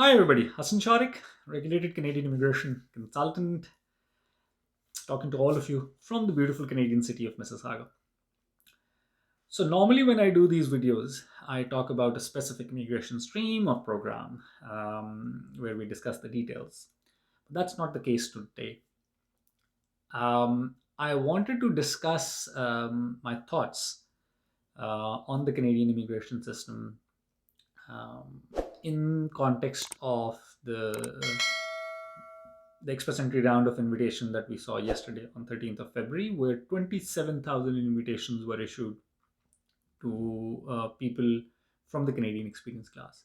Hi everybody, Hassan Shariq, regulated Canadian immigration consultant, talking to all of you from the beautiful Canadian city of Mississauga. So normally when I do these videos, I talk about a specific immigration stream or program where we discuss the details. But that's not the case today. I wanted to discuss my thoughts on the Canadian immigration system um, in context of the express entry round of invitation that we saw yesterday on 13th of February, where 27,000 invitations were issued to people from the Canadian experience class.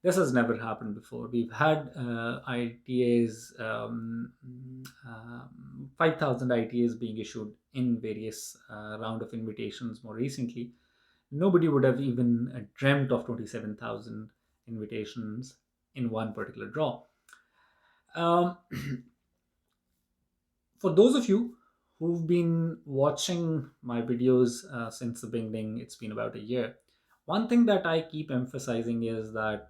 This has never happened before. We've had ITAs, 5,000 ITAs being issued in various round of invitations more recently. Nobody would have even dreamt of 27,000 invitations in one particular draw. Um, for those of you who've been watching my videos since the beginning, it's been about a year. One thing that I keep emphasizing is that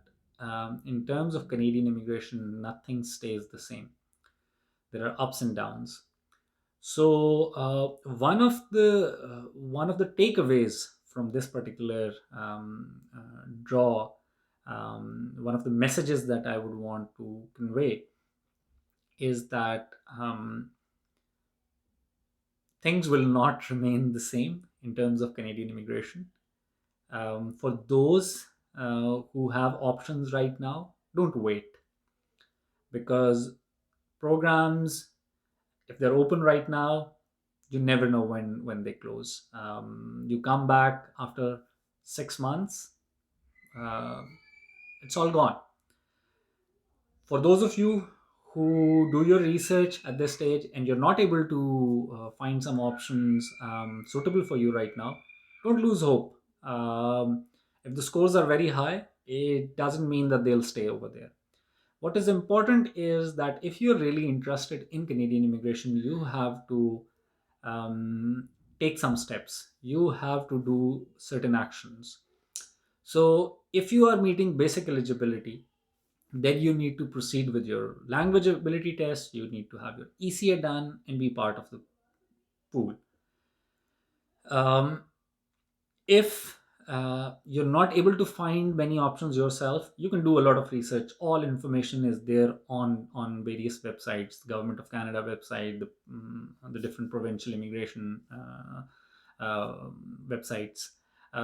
in terms of Canadian immigration, nothing stays the same. There are ups and downs. So one of the takeaways from this particular draw, one of the messages that I would want to convey is that things will not remain the same in terms of Canadian immigration. For those who have options right now, don't wait, because programs, if they're open right now, you never know when they close. You come back after 6 months, uh, it's all gone. For those of you who do your research at this stage and you're not able to find some options suitable for you right now, don't lose hope. If the scores are very high, it doesn't mean that they'll stay over there. What is important is that if you're really interested in Canadian immigration, you have to take some steps. You have to do certain actions. So, if you are meeting basic eligibility, then you need to proceed with your language ability test. You need to have your ECA done and be part of the pool. Um, if you're not able to find many options yourself, you can do a lot of research. All information is there on various websites, the Government of Canada website, the different provincial immigration websites.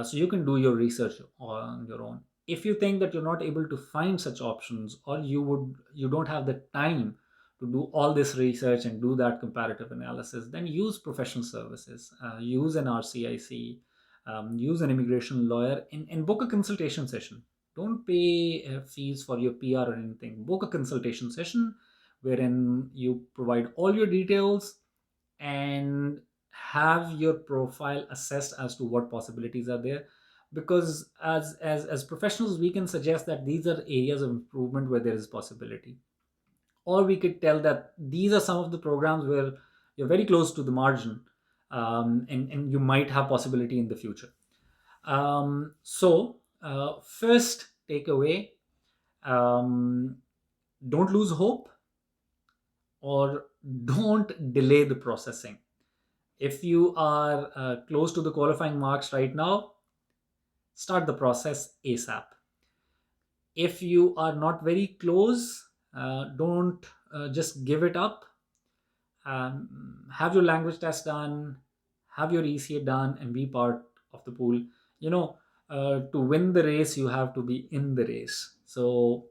So you can do your research on your own. If you think that you're not able to find such options, or you don't have the time to do all this research and do that comparative analysis, then use professional services, use an RCIC, use an immigration lawyer, and book a consultation session. Don't pay fees for your PR or anything. Book a consultation session wherein you provide all your details and have your profile assessed as to what possibilities are there. Because as professionals, we can suggest that these are areas of improvement where there is possibility, or we could tell that these are some of the programs where you're very close to the margin, and you might have possibility in the future. First takeaway, um, don't lose hope, or don't delay the processing. If you are close to the qualifying marks right now, start the process ASAP. If you are not very close, don't just give it up. Have your language test done, have your ECA done, and be part of the pool. You know, to win the race, you have to be in the race. So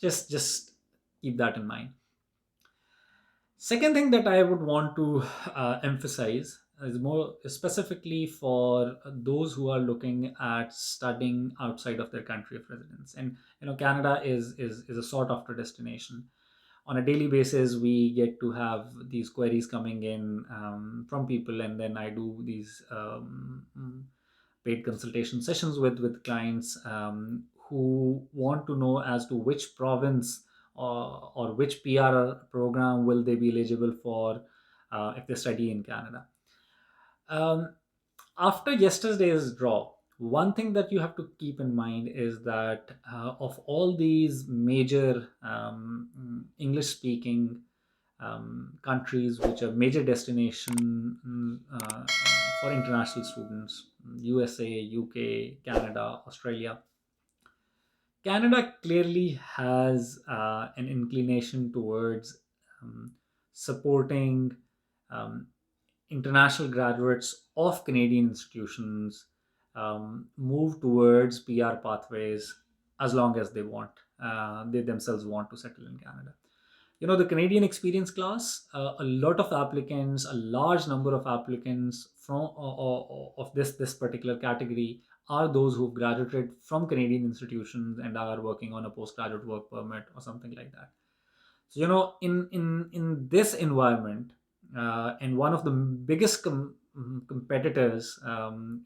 just keep that in mind. Second thing that I would want to emphasize is more specifically for those who are looking at studying outside of their country of residence. And Canada is a sought after destination. On a daily basis, we get to have these queries coming in from people, and then I do these paid consultation sessions with clients who want to know as to which province or which PR program will they be eligible for if they study in Canada. Um, After yesterday's draw, One thing that you have to keep in mind is that of all these major English speaking countries which are major destination for international students, USA, UK, Canada, Australia. Canada clearly has an inclination towards um, supporting um, international graduates of Canadian institutions move towards PR pathways as long as they want. They themselves want to settle in Canada. The Canadian experience class, a lot of applicants, a large number of applicants from of this particular category are those who've graduated from Canadian institutions and are working on a postgraduate work permit or something like that. So in this environment, and one of the biggest competitors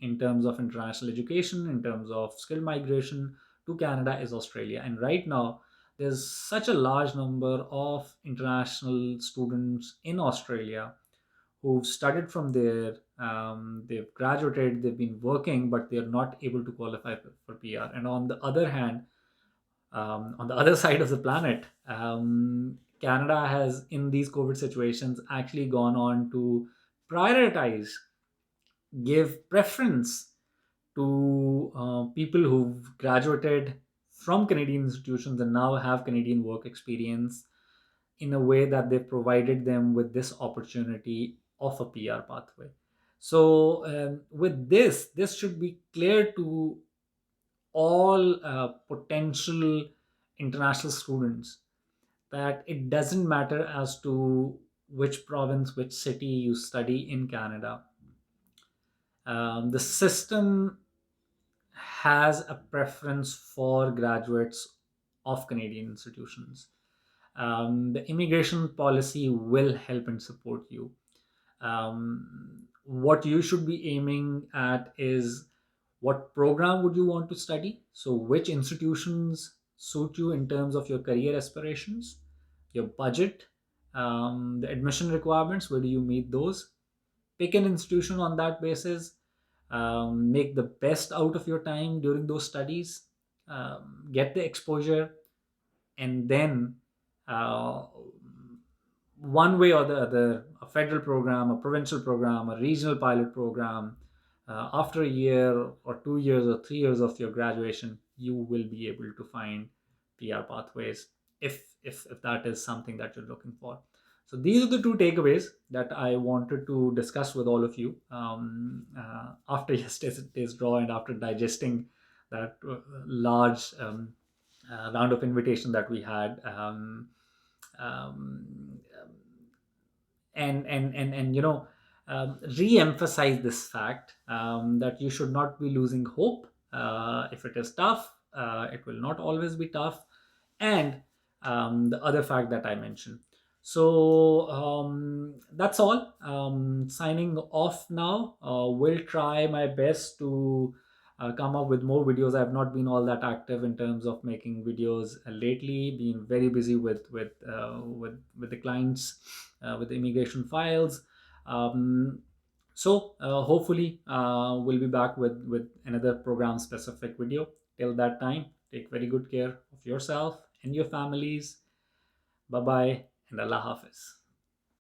in terms of international education, in terms of skilled migration to Canada, is Australia. And right now, there's such a large number of international students in Australia who've studied from there. They've graduated, they've been working, but they're not able to qualify for PR. And on the other hand, on the other side of the planet, Canada has, in these COVID situations, actually gone on to prioritize, give preference to people who've graduated from Canadian institutions and now have Canadian work experience, in a way that they've provided them with this opportunity of a PR pathway. So, with this should be clear to all potential international students that it doesn't matter as to which province, which city you study in Canada. The system has a preference for graduates of Canadian institutions. The immigration policy will help and support you. What you should be aiming at is, what program would you want to study? So, which institutions suit you in terms of your career aspirations, your budget, the admission requirements, where do you meet those? Pick an institution on that basis, make the best out of your time during those studies, get the exposure, and then uh, one way or the other, a federal program, a provincial program, a regional pilot program, after a year or 2 years or 3 years of your graduation, you will be able to find PR pathways if that is something that you're looking for. So these are the two takeaways that I wanted to discuss with all of you after yesterday's draw and after digesting that large round of invitation that we had. Um, and re-emphasize this fact that you should not be losing hope. If it is tough, it will not always be tough. And the other fact that I mentioned. So that's all. Signing off now. Will try my best to come up with more videos. I have not been all that active in terms of making videos lately. Been very busy with the clients, with the immigration files. So hopefully we'll be back with another program specific video. Till that time, take very good care of yourself and your families. Bye bye and Allah Hafiz.